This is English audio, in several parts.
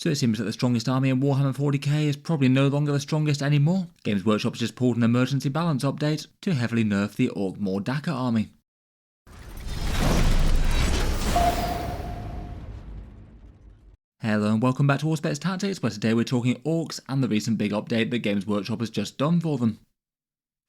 So it seems that the strongest army in Warhammer 40K is probably no longer the strongest anymore. Games Workshop just pulled an emergency balance update to heavily nerf the Orks More Dakka army. Hello and welcome back to Auspex Tactics, where today we're talking Orks and the recent big update that Games Workshop has just done for them.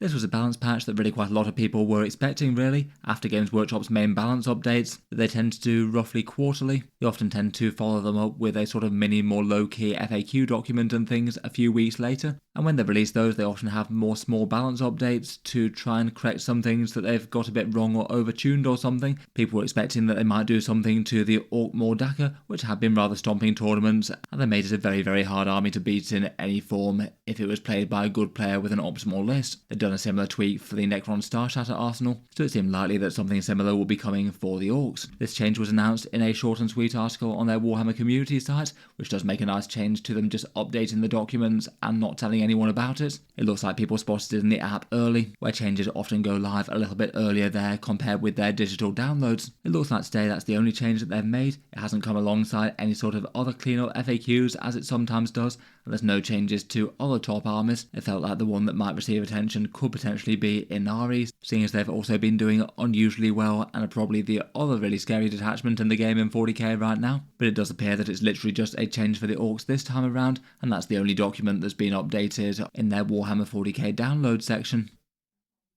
This was a balance patch that really quite a lot of people were expecting really, after Games Workshop's main balance updates that they tend to do roughly quarterly. They often tend to follow them up with a sort of mini, more low-key FAQ document and things a few weeks later, and when they release those they often have more small balance updates to try and correct some things that they've got a bit wrong or overtuned or something. People were expecting that they might do something to the Orks More Dakka, which had been rather stomping tournaments, and they made it a very, very hard army to beat in any form if it was played by a good player with an optimal list. They'd done a similar tweak for the Necron Star Shatter arsenal, so it seemed likely that something similar will be coming for the Orks. This change was announced in a short and sweet article on their Warhammer community site, which does make a nice change to them just updating the documents and not telling anyone about it. It looks like people spotted it in the app early, where changes often go live a little bit earlier there compared with their digital downloads. It looks like today that's the only change that they've made. It hasn't come alongside any sort of other cleanup FAQs as it sometimes does, and there's no changes to other top armies. It felt like the one that might receive attention could potentially be Inari, seeing as they've also been doing unusually well and are probably the other really scary detachment in the game in 40k right now. But it does appear that it's literally just a change for the Orks this time around, and that's the only document that's been updated in their Warhammer 40k download section.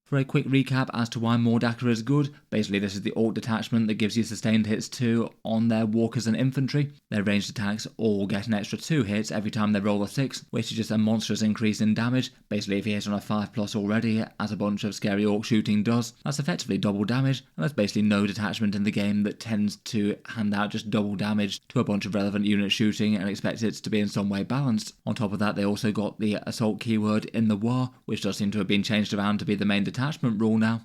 For a quick recap as to why More Dakka is good, basically this is the Ork detachment that gives you sustained hits 2 on their walkers and infantry. Their ranged attacks all get an extra 2 hits every time they roll a 6, which is just a monstrous increase in damage. Basically if you hit on a 5+ already, as a bunch of scary Ork shooting does, that's effectively double damage, and there's basically no detachment in the game that tends to hand out just double damage to a bunch of relevant units shooting and expect it to be in some way balanced. On top of that they also got the assault keyword in the war, which does seem to have been changed around to be the main detachment rule now.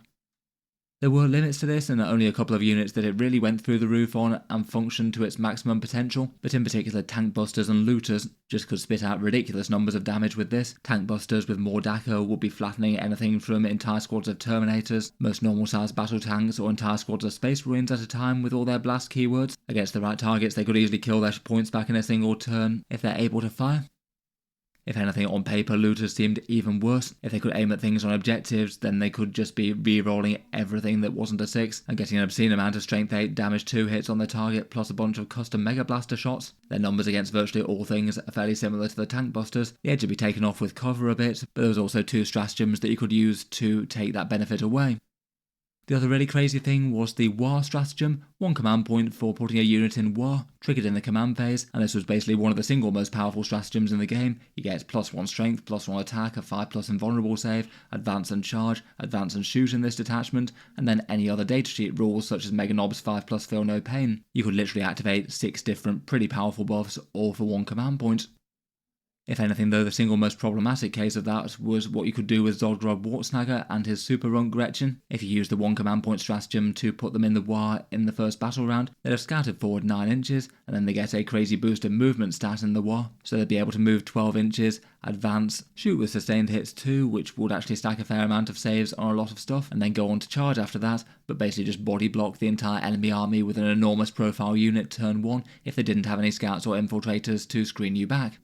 There were limits to this and only a couple of units that it really went through the roof on and functioned to its maximum potential, but in particular tank busters and looters just could spit out ridiculous numbers of damage with this. Tank busters with More Dakka would be flattening anything from entire squads of Terminators, most normal sized battle tanks, or entire squads of Space Marines at a time with all their blast keywords. Against the right targets they could easily kill their points back in a single turn if they're able to fire. If anything, on paper, looters seemed even worse. If they could aim at things on objectives, then they could just be re-rolling everything that wasn't a 6 and getting an obscene amount of strength 8 damage 2 hits on their target, plus a bunch of custom Mega Blaster shots. Their numbers against virtually all things are fairly similar to the tank busters. The edge would be taken off with cover a bit, but there was also 2 stratagems that you could use to take that benefit away. The other really crazy thing was the War stratagem, 1 command point for putting a unit in War, triggered in the command phase, and this was basically one of the single most powerful stratagems in the game. You get +1 strength, +1 attack, a 5+ invulnerable save, advance and charge, advance and shoot in this detachment, and then any other datasheet rules such as Mega Knobs 5+ feel no pain. You could literally activate 6 different pretty powerful buffs all for 1 command point. If anything though, the single most problematic case of that was what you could do with Zodgrod Wartsnagger and his Super Runt Gretchen. If you used the 1 command point stratagem to put them in the war in the first battle round, they'd have scouted forward 9 inches, and then they get a crazy boost in movement stat in the war, so they'd be able to move 12 inches, advance, shoot with sustained hits 2, which would actually stack a fair amount of saves on a lot of stuff, and then go on to charge after that, but basically just body block the entire enemy army with an enormous profile unit turn 1 if they didn't have any scouts or infiltrators to screen you back.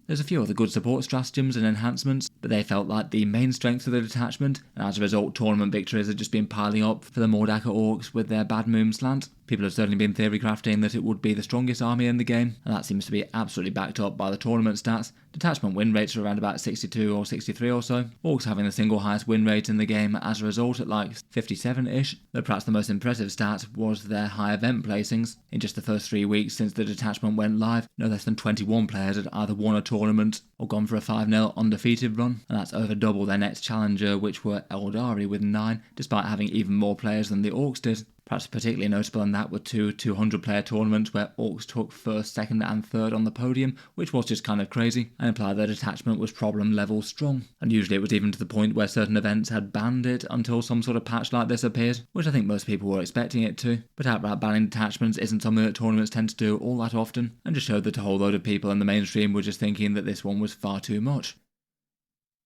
There's a few other good support stratagems and enhancements, but they felt like the main strength of the detachment, and as a result tournament victories had just been piling up for the More Dakka Orks with their bad moon slant. People have certainly been theory crafting that it would be the strongest army in the game, and that seems to be absolutely backed up by the tournament stats. Detachment win rates are around about 62 or 63 or so, Orks having the single highest win rate in the game as a result at like 57-ish, though perhaps the most impressive stat was their high event placings. In just the first 3 weeks since the detachment went live, no less than 21 players had either won a tournament or gone for a 5-0 undefeated run, and that's over double their next challenger, which were Eldari with 9, despite having even more players than the Orks did. Perhaps particularly notable in that were 2 200-player tournaments where Orks took 1st, 2nd and 3rd on the podium, which was just kind of crazy, and implied their detachment was problem level strong. And usually it was even to the point where certain events had banned it until some sort of patch like this appeared, which I think most people were expecting it to. But outright banning detachments isn't something that tournaments tend to do all that often, and just showed that a whole load of people in the mainstream were just thinking that this one was far too much.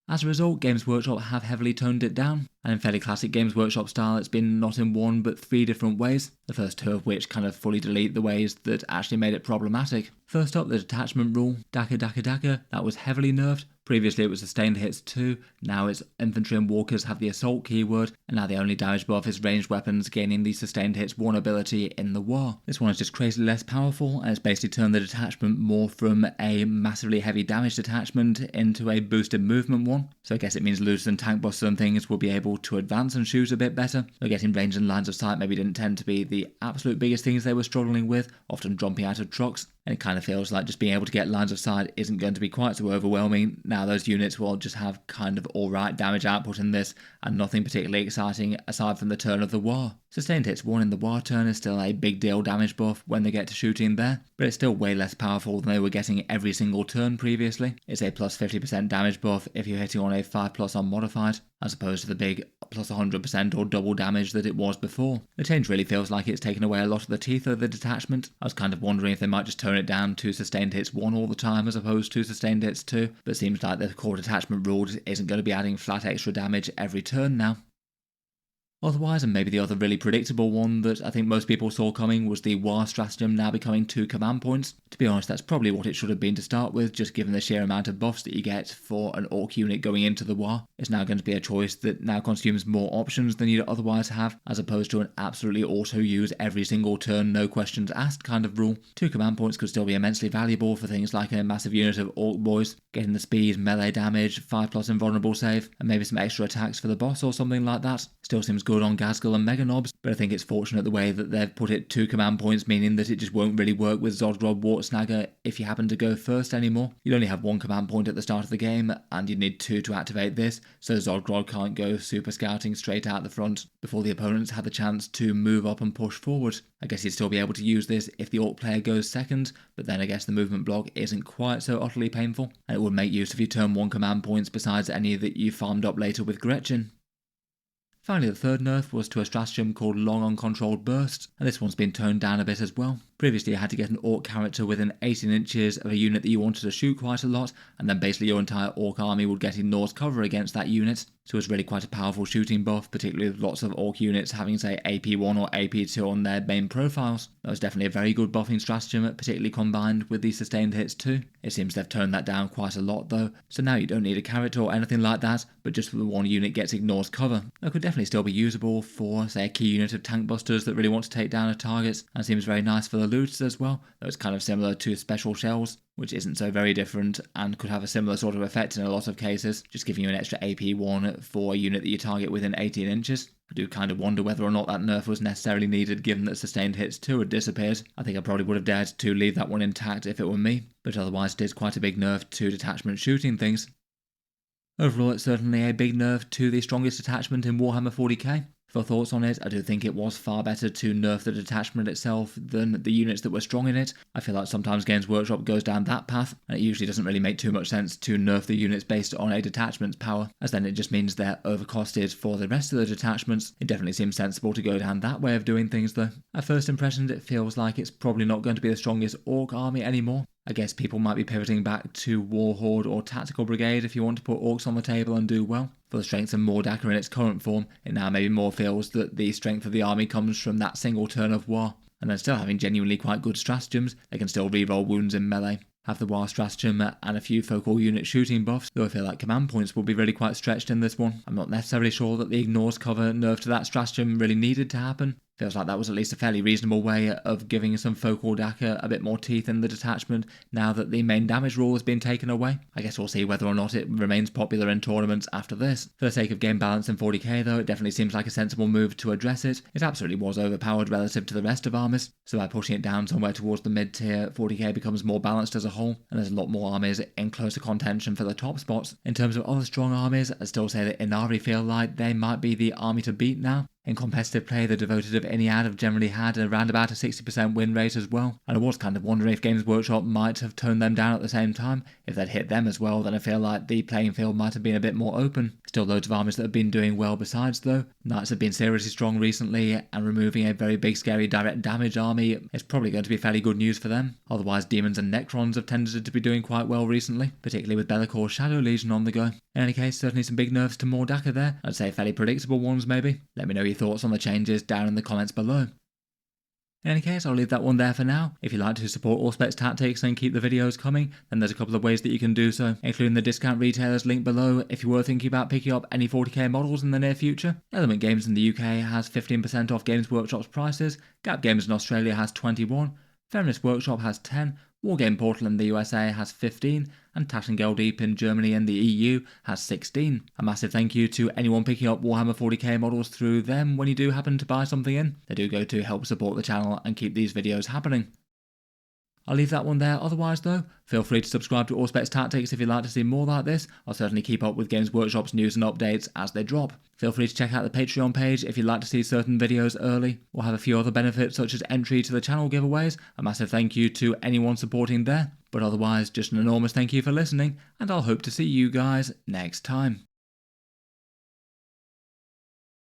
As a result, Games Workshop have heavily toned it down, and in fairly classic Games Workshop style, it's been not in one but 3 different ways, the first 2 of which kind of fully delete the ways that actually made it problematic. First up, the detachment rule, Dakka Dakka Dakka, that was heavily nerfed. Previously it was sustained hits 2, now it's infantry and walkers have the assault keyword, and now the only damage buff is ranged weapons gaining the sustained hits 1 ability in the war. This one is just crazily less powerful, and it's basically turned the detachment more from a massively heavy damage detachment into a boosted movement one. So I guess it means looters and tank busters and things will be able to advance and shoot a bit better. So getting range and lines of sight maybe didn't tend to be the absolute biggest things they were struggling with, often jumping out of trucks. And it kind of feels like just being able to get lines of sight isn't going to be quite so overwhelming. Now those units will just have kind of alright damage output in this, and nothing particularly exciting aside from the turn of the war. Sustained hits 1 in the war turn is still a big deal damage buff when they get to shooting there, but it's still way less powerful than they were getting every single turn previously. It's a plus 50% damage buff if you're hitting on a 5+ unmodified, as opposed to the big plus 100% or double damage that it was before. The change really feels like it's taken away a lot of the teeth of the detachment. I was kind of wondering if they might just tone it down to sustained hits 1 all the time as opposed to sustained hits 2, but it seems like the core detachment rule isn't going to be adding flat extra damage every turn now. Otherwise, and maybe the other really predictable one that I think most people saw coming, was the war stratagem now becoming 2 command points. To be honest, that's probably what it should have been to start with, just given the sheer amount of buffs that you get for an orc unit going into the war. It's now going to be a choice that now consumes more options than you'd otherwise have, as opposed to an absolutely auto-use every single turn, no questions asked kind of rule. 2 command points could still be immensely valuable for things like a massive unit of orc boys, getting the speed, melee damage, 5+ invulnerable save, and maybe some extra attacks for the boss or something like that. Still seems good on Ghazghkull and Mega Knobs, but I think it's fortunate the way that they've put it 2 command points, meaning that it just won't really work with Zodgrod Wartsnagger if you happen to go first anymore. You'd only have 1 command point at the start of the game, and you'd need 2 to activate this, so Zodgrod can't go super scouting straight out the front before the opponents have the chance to move up and push forward. I guess you'd still be able to use this if the orc player goes second, but then I guess the movement block isn't quite so utterly painful, and it would make use of your turn 1 command points besides any that you farmed up later with Gretchen. Finally, the third nerf was to a stratagem called Long Uncontrolled Bursts, and this one's been toned down a bit as well. Previously you had to get an orc character within 18 inches of a unit that you wanted to shoot quite a lot, and then basically your entire orc army would get Ignore's cover against that unit. So it was really quite a powerful shooting buff, particularly with lots of orc units having, say, AP1 or AP2 on their main profiles. That was definitely a very good buffing stratagem, particularly combined with the sustained hits too. It seems they've toned that down quite a lot though, so now you don't need a character or anything like that, but just the one unit gets Ignore's cover. That could definitely still be usable for, say, a key unit of tank busters that really want to take down a target, and seems very nice for the looters as well, though it's kind of similar to special shells, which isn't so very different and could have a similar sort of effect in a lot of cases, just giving you an extra AP1 for a unit that you target within 18 inches. I do kind of wonder whether or not that nerf was necessarily needed given that sustained hits 2 had disappeared. I think I probably would have dared to leave that one intact if it were me, but otherwise it is quite a big nerf to detachment shooting things. Overall, it's certainly a big nerf to the strongest detachment in Warhammer 40k. For thoughts on it, I do think it was far better to nerf the detachment itself than the units that were strong in it. I feel like sometimes Games Workshop goes down that path, and it usually doesn't really make too much sense to nerf the units based on a detachment's power, as then it just means they're overcosted for the rest of the detachments. It definitely seems sensible to go down that way of doing things though. At first impressions, it feels like it's probably not going to be the strongest orc army anymore. I guess people might be pivoting back to Warhorde or Tactical Brigade if you want to put orcs on the table and do well. For the strength of More Dakka in its current form, it now maybe more feels that the strength of the army comes from that single turn of war. And then still having genuinely quite good stratagems, they can still reroll wounds in melee. Have the war stratagem and a few focal unit shooting buffs, though I feel like command points will be really quite stretched in this one. I'm not necessarily sure that the Ignore's cover nerf to that stratagem really needed to happen. Feels like that was at least a fairly reasonable way of giving some focal Dakka a bit more teeth in the detachment now that the main damage rule has been taken away. I guess we'll see whether or not it remains popular in tournaments after this. For the sake of game balance in 40k though, it definitely seems like a sensible move to address it. It absolutely was overpowered relative to the rest of armies, so by pushing it down somewhere towards the mid tier, 40k becomes more balanced as a whole, and there's a lot more armies in closer contention for the top spots. In terms of other strong armies, I'd still say that Inari feel like they might be the army to beat now. In competitive play, the Devoted of Iniad have generally had around about a 60% win rate as well, and I was kind of wondering if Games Workshop might have toned them down at the same time. If they'd hit them as well, then I feel like the playing field might have been a bit more open. Still loads of armies that have been doing well besides though. Knights have been seriously strong recently, and removing a very big scary direct damage army is probably going to be fairly good news for them. Otherwise, Demons and Necrons have tended to be doing quite well recently, particularly with Be'lakor's Shadow Legion on the go. In any case, certainly some big nerfs to More Dakka there. I'd say fairly predictable ones maybe. Let me know your thoughts on the changes down in the comments below. In any case, I'll leave that one there for now. If you'd like to support Auspex Tactics and keep the videos coming, then there's a couple of ways that you can do so, including the discount retailers link below if you were thinking about picking up any 40k models in the near future. Element Games in the UK has 15% off Games Workshop's prices, Gap Games in Australia has 21, Feminist Workshop has 10, Wargame Portal in the USA has 15, and Taschengeld in Germany and the EU has 16. A massive thank you to anyone picking up Warhammer 40k models through them when you do happen to buy something in. They do go to help support the channel and keep these videos happening. I'll leave that one there. Otherwise though, feel free to subscribe to Auspex Tactics if you'd like to see more like this. I'll certainly keep up with Games Workshop's news and updates as they drop. Feel free to check out the Patreon page if you'd like to see certain videos early, or have a few other benefits such as entry to the channel giveaways. A massive thank you to anyone supporting there. But otherwise, just an enormous thank you for listening, and I'll hope to see you guys next time.